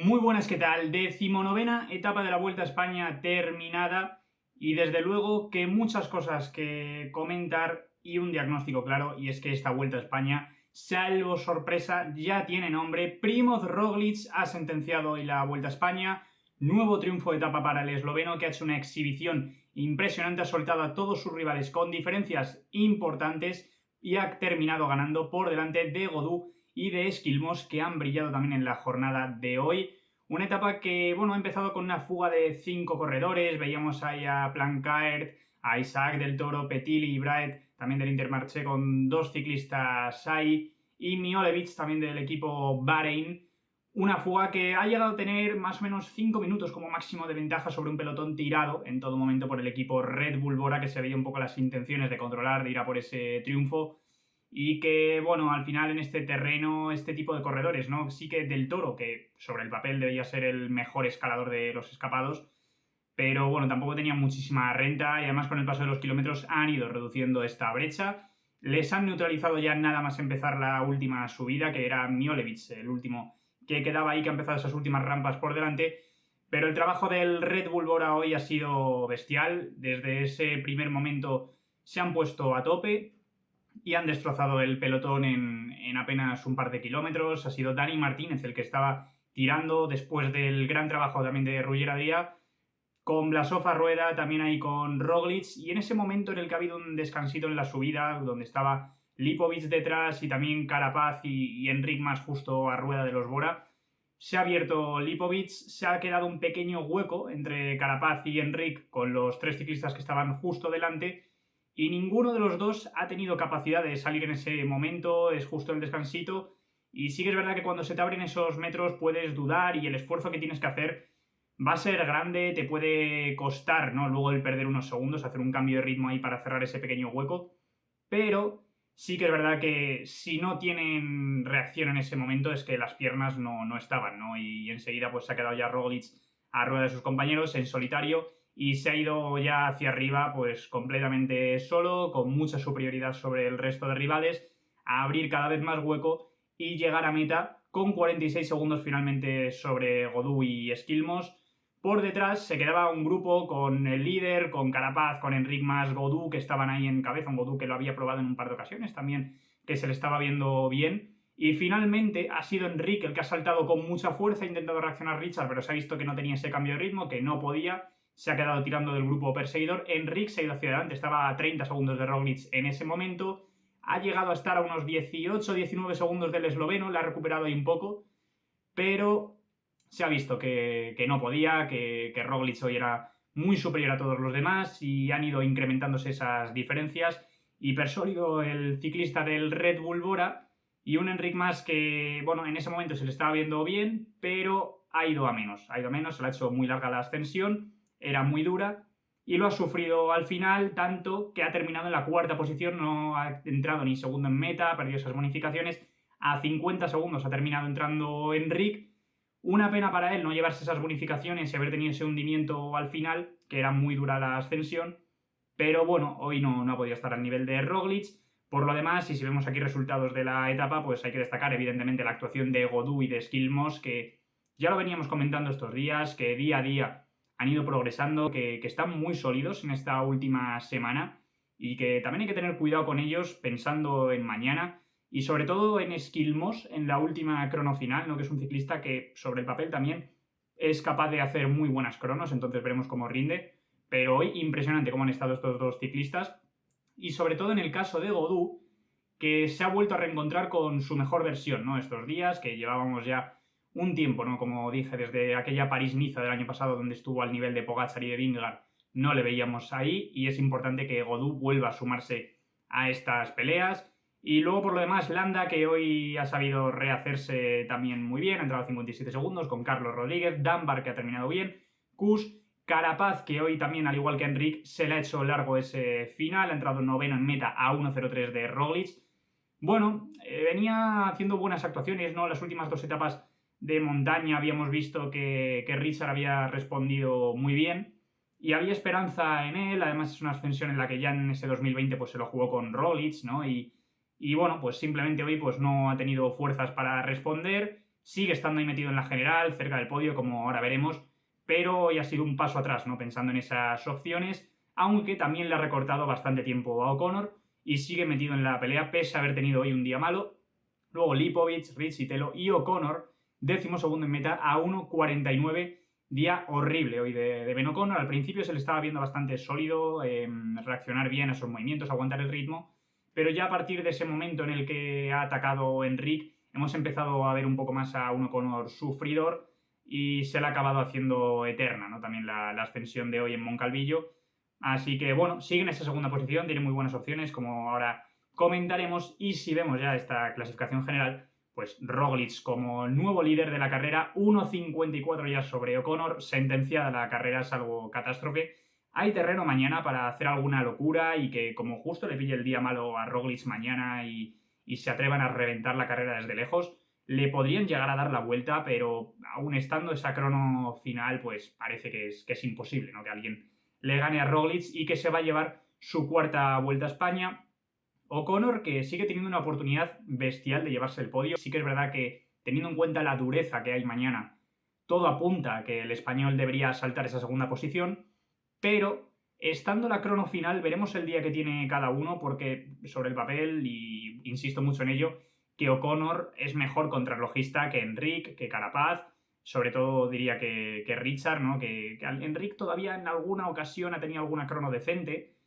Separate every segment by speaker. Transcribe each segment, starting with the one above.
Speaker 1: Muy buenas, ¿qué tal? 19ª etapa de la Vuelta a España terminada y desde luego que muchas cosas que comentar y un diagnóstico claro, y es que esta Vuelta a España, salvo sorpresa, ya tiene nombre. Primoz Roglic ha sentenciado hoy la Vuelta a España, nuevo triunfo de etapa para el esloveno que ha hecho una exhibición impresionante, ha soltado a todos sus rivales con diferencias importantes y ha terminado ganando por delante de Godú y de Esquilmos, que han brillado también en la jornada de hoy. Una etapa que, bueno, ha empezado con una fuga de 5 corredores. Veíamos ahí a Plancaert, a Isaac del Toro, Petili y Braet, también del Intermarché, con 2 ciclistas ahí, y Miolevich, también del equipo Bahrein. Una fuga que ha llegado a tener más o menos 5 minutos como máximo de ventaja sobre un pelotón tirado en todo momento por el equipo Red Bull Bora, que se veía un poco las intenciones de controlar, de ir a por ese triunfo. Y que, bueno, al final en este terreno, este tipo de corredores, ¿no? Sí que Del Toro, que sobre el papel debía ser el mejor escalador de los escapados, pero bueno, tampoco tenía muchísima renta y además con el paso de los kilómetros han ido reduciendo esta brecha. Les han neutralizado ya nada más empezar la última subida, que era Miolevich, el último que quedaba ahí, que ha empezado esas últimas rampas por delante. Pero el trabajo del Red Bull Bora hoy ha sido bestial. Desde ese primer momento se han puesto a tope y han destrozado el pelotón en apenas un par de kilómetros. Ha sido Dani Martínez el que estaba tirando después del gran trabajo también de Roger Adrià, con Blasov a rueda, también ahí con Roglic, y en ese momento en el que ha habido un descansito en la subida, donde estaba Lipovic detrás y también Carapaz y Enric más justo a rueda de los Bora, se ha abierto Lipovic, se ha quedado un pequeño hueco entre Carapaz y Enric con los 3 ciclistas que estaban justo delante, y ninguno de los dos ha tenido capacidad de salir en ese momento. Es justo el descansito, y sí que es verdad que cuando se te abren esos metros puedes dudar y el esfuerzo que tienes que hacer va a ser grande, te puede costar, ¿no? Luego el perder unos segundos, hacer un cambio de ritmo ahí para cerrar ese pequeño hueco, pero sí que es verdad que si no tienen reacción en ese momento es que las piernas no estaban, ¿no? Y enseguida pues se ha quedado ya Roglic a rueda de sus compañeros en solitario y se ha ido ya hacia arriba pues completamente solo, con mucha superioridad sobre el resto de rivales, a abrir cada vez más hueco y llegar a meta con 46 segundos finalmente sobre Godú y Esquilmos. Por detrás se quedaba un grupo con el líder, con Carapaz, con Enric Mas, Godú, que estaban ahí en cabeza, un Godú que lo había probado en un par de ocasiones también, que se le estaba viendo bien. Y finalmente ha sido Enric el que ha saltado con mucha fuerza, ha intentado reaccionar Richard, pero se ha visto que no tenía ese cambio de ritmo, que no podía, se ha quedado tirando del grupo perseguidor. Enric se ha ido hacia adelante, estaba a 30 segundos de Roglic en ese momento, ha llegado a estar a unos 18-19 segundos del esloveno, le ha recuperado ahí un poco, pero se ha visto que no podía, que Roglic hoy era muy superior a todos los demás y han ido incrementándose esas diferencias. Hipersólido el ciclista del Red Bull Bora y un Enric Mas que, bueno, en ese momento se le estaba viendo bien, pero ha ido a menos, se le ha hecho muy larga la ascensión, era muy dura y lo ha sufrido al final, tanto que ha terminado en la 4ª posición, no ha entrado ni segundo en meta, ha perdido esas bonificaciones. A 50 segundos ha terminado entrando Enric. Una pena para él no llevarse esas bonificaciones y haber tenido ese hundimiento al final, que era muy dura la ascensión, pero bueno, hoy no ha podido estar al nivel de Roglic. Por lo demás, y si vemos aquí resultados de la etapa, pues hay que destacar evidentemente la actuación de Godú y de Esquilmos, que ya lo veníamos comentando estos días, que día a día han ido progresando, que están muy sólidos en esta última semana y que también hay que tener cuidado con ellos pensando en mañana. Y sobre todo en Esquilmos, en la última crono final, ¿no? Que es un ciclista que sobre el papel también es capaz de hacer muy buenas cronos, entonces veremos cómo rinde. Pero hoy impresionante cómo han estado estos dos ciclistas. Y sobre todo en el caso de Godú, que se ha vuelto a reencontrar con su mejor versión, ¿no? Estos días, que llevábamos ya un tiempo, ¿no? Como dije, desde aquella París-Niza del año pasado, donde estuvo al nivel de Pogačar y de Vingegaard, no le veíamos ahí, y es importante que Godú vuelva a sumarse a estas peleas. Y luego, por lo demás, Landa, que hoy ha sabido rehacerse también muy bien, ha entrado a 57 segundos con Carlos Rodríguez, Dunbar, que ha terminado bien, Kuss, Carapaz, que hoy también, al igual que Enric, se le ha hecho largo ese final, ha entrado noveno en meta a 1.03 de Roglic. Bueno, venía haciendo buenas actuaciones, ¿no? Las últimas 2 etapas de montaña habíamos visto que Richard había respondido muy bien y había esperanza en él. Además es una ascensión en la que ya en ese 2020 pues se lo jugó con Roglic, ¿no? Y bueno, pues simplemente hoy pues no ha tenido fuerzas para responder. sigue estando ahí metido en la general, cerca del podio, como ahora veremos, pero hoy ha sido un paso atrás, ¿no? Pensando en esas opciones, aunque también le ha recortado bastante tiempo a O'Connor y sigue metido en la pelea pese a haber tenido hoy un día malo. Luego Lipovic, Rizzitello y O'Connor, 12º en meta a 1.49, día horrible hoy de Ben O'Connor. Al principio se le estaba viendo bastante sólido, reaccionar bien a esos movimientos, aguantar el ritmo, pero ya a partir de ese momento en el que ha atacado Enric, hemos empezado a ver un poco más a un O'Connor sufridor y se le ha acabado haciendo eterna, ¿no? También la ascensión de hoy en Moncalvillo. Así que bueno, sigue en esa segunda posición, tiene muy buenas opciones, como ahora comentaremos. Y si vemos ya esta clasificación general, pues Roglic como nuevo líder de la carrera, 1.54 ya sobre O'Connor, sentenciada la carrera salvo catástrofe. Hay terreno mañana para hacer alguna locura y que como justo le pille el día malo a Roglic mañana y se atrevan a reventar la carrera desde lejos, le podrían llegar a dar la vuelta, pero aún estando esa crono final, pues parece que es imposible, ¿no? Que alguien le gane a Roglic y que se va a llevar su cuarta Vuelta a España. O'Connor, que sigue teniendo una oportunidad bestial de llevarse el podio. Sí que es verdad que, teniendo en cuenta la dureza que hay mañana, todo apunta a que el español debería saltar esa segunda posición, pero estando la crono final, veremos el día que tiene cada uno, porque sobre el papel, y insisto mucho en ello, que O'Connor es mejor contrarrelojista que Enric, que Carapaz, sobre todo diría que Richard, ¿no? Que Enric todavía en alguna ocasión ha tenido alguna crono decente,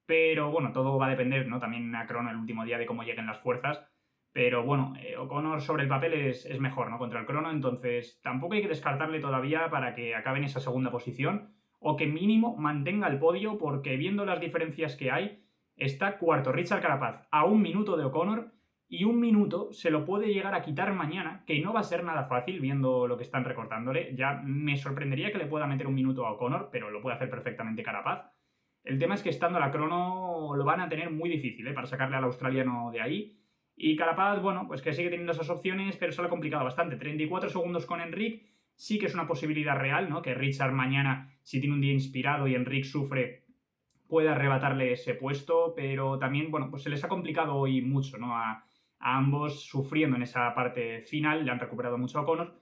Speaker 1: pero bueno, todo va a depender, ¿no? También a crono el último día de cómo lleguen las fuerzas. Pero bueno, O'Connor sobre el papel es mejor, ¿no? Contra el crono, entonces tampoco hay que descartarle todavía para que acabe en esa segunda posición o que mínimo mantenga el podio, porque viendo las diferencias que hay, está cuarto Richard Carapaz a 1 minuto de O'Connor y 1 minuto se lo puede llegar a quitar mañana, que no va a ser nada fácil viendo lo que están recortándole. Ya me sorprendería que le pueda meter 1 minuto a O'Connor, pero lo puede hacer perfectamente Carapaz. El tema es que estando a la crono lo van a tener muy difícil, para sacarle al australiano de ahí. Y Carapaz, bueno, pues que sigue teniendo esas opciones, pero se lo ha complicado bastante. 34 segundos con Enric, sí que es una posibilidad real, ¿no? Que Richard mañana, si tiene un día inspirado y Enric sufre, pueda arrebatarle ese puesto, pero también, bueno, pues se les ha complicado hoy mucho, ¿no? A ambos sufriendo en esa parte final, le han recuperado mucho a O'Connor,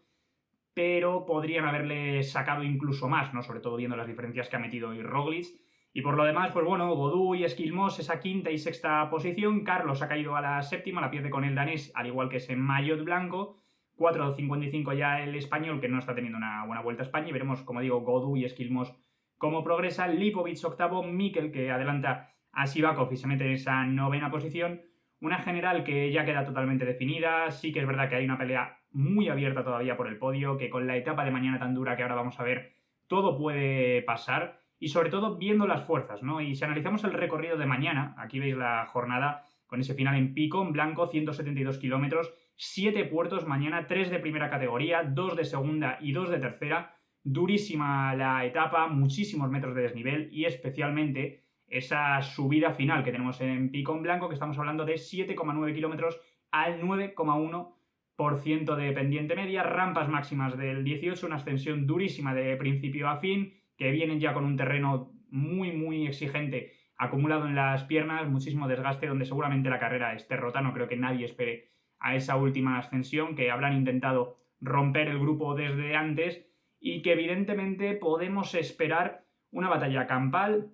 Speaker 1: pero podrían haberle sacado incluso más, ¿no? Sobre todo viendo las diferencias que ha metido hoy Roglic. Y por lo demás, pues bueno, Godú y Esquilmos esa quinta y sexta posición. Carlos ha caído a la séptima, la pierde con el danés, al igual que ese Maillot blanco. 4.55 ya el español, que no está teniendo una buena Vuelta a España. Y veremos, como digo, Godú y Esquilmos cómo progresa. Lipovic octavo, Mikel, que adelanta a Sivakov y se mete en esa novena posición. Una general que ya queda totalmente definida. Sí que es verdad que hay una pelea muy abierta todavía por el podio, que con la etapa de mañana tan dura que ahora vamos a ver, todo puede pasar. Y sobre todo viendo las fuerzas, ¿no? Y si analizamos el recorrido de mañana, aquí veis la jornada con ese final en pico, en blanco, 172 kilómetros, 7 puertos mañana, 3 de primera categoría, 2 de segunda y 2 de tercera. Durísima la etapa, muchísimos metros de desnivel y especialmente esa subida final que tenemos en pico en blanco, que estamos hablando de 7,9 kilómetros al 9,1% de pendiente media, rampas máximas del 18, una ascensión durísima de principio a fin, que vienen ya con un terreno muy exigente acumulado en las piernas, muchísimo desgaste, donde seguramente la carrera esté rota. No creo que nadie espere a esa última ascensión, que habrán intentado romper el grupo desde antes y que evidentemente podemos esperar una batalla campal,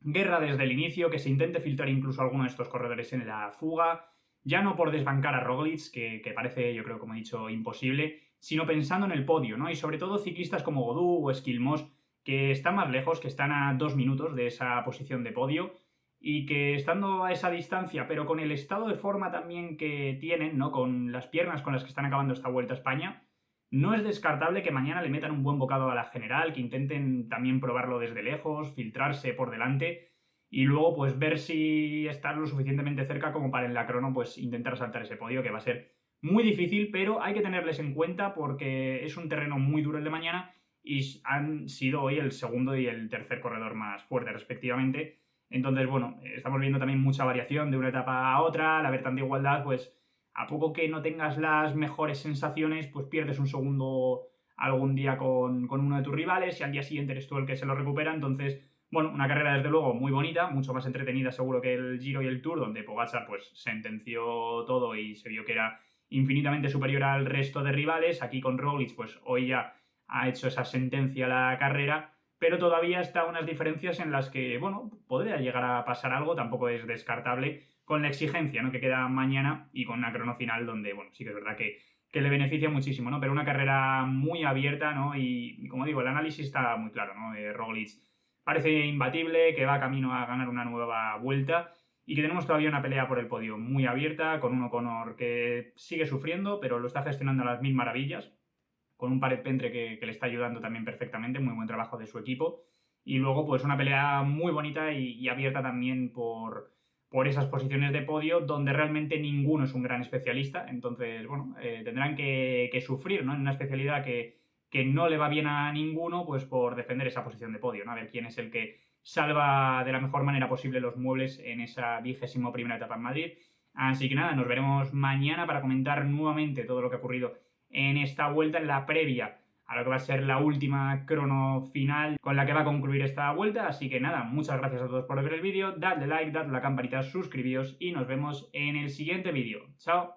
Speaker 1: guerra desde el inicio, que se intente filtrar incluso alguno de estos corredores en la fuga, ya no por desbancar a Roglic, que parece, yo creo, como he dicho, imposible, sino pensando en el podio, ¿no? Y sobre todo ciclistas como Godú o Esquilmos, que están más lejos, que están a 2 minutos de esa posición de podio y que estando a esa distancia, pero con el estado de forma también que tienen, ¿no? Con las piernas con las que están acabando esta Vuelta a España, no es descartable que mañana le metan un buen bocado a la general, que intenten también probarlo desde lejos, filtrarse por delante y luego pues ver si están lo suficientemente cerca como para en la crono pues intentar saltar ese podio, que va a ser muy difícil, pero hay que tenerles en cuenta porque es un terreno muy duro el de mañana y han sido hoy el segundo y el tercer corredor más fuerte respectivamente. Entonces, bueno, estamos viendo también mucha variación de una etapa a otra. Al haber tanta igualdad, pues a poco que no tengas las mejores sensaciones, pues pierdes un segundo algún día con uno de tus rivales y al día siguiente eres tú el que se lo recupera. Entonces, bueno, una carrera desde luego muy bonita, mucho más entretenida seguro que el Giro y el Tour, donde Pogačar pues sentenció todo y se vio que era infinitamente superior al resto de rivales. Aquí con Roglic, pues hoy ya ha hecho esa sentencia a la carrera, pero todavía está unas diferencias en las que, bueno, podría llegar a pasar algo, tampoco es descartable con la exigencia, ¿no?, que queda mañana y con una crono final donde, bueno, sí que es verdad que le beneficia muchísimo, ¿no? Pero una carrera muy abierta, ¿no? Y como digo, el análisis está muy claro, ¿no? Roglic parece imbatible, que va camino a ganar una nueva vuelta y que tenemos todavía una pelea por el podio muy abierta, con un O'Connor que sigue sufriendo, pero lo está gestionando a las mil maravillas, con un Paret Pentre que le está ayudando también perfectamente, muy buen trabajo de su equipo. Y luego, pues una pelea muy bonita y abierta también por esas posiciones de podio, donde realmente ninguno es un gran especialista. Entonces, bueno, tendrán que sufrir, ¿no?, en una especialidad que no le va bien a ninguno, pues por defender esa posición de podio, ¿no? A ver quién es el que salva de la mejor manera posible los muebles en esa 21ª etapa en Madrid. Así que nada, nos veremos mañana para comentar nuevamente todo lo que ha ocurrido en esta vuelta, en la previa a lo que va a ser la última crono final con la que va a concluir esta vuelta. Así que nada, muchas gracias a todos por ver el vídeo, dadle like, dadle a la campanita, suscribíos y nos vemos en el siguiente vídeo. ¡Chao!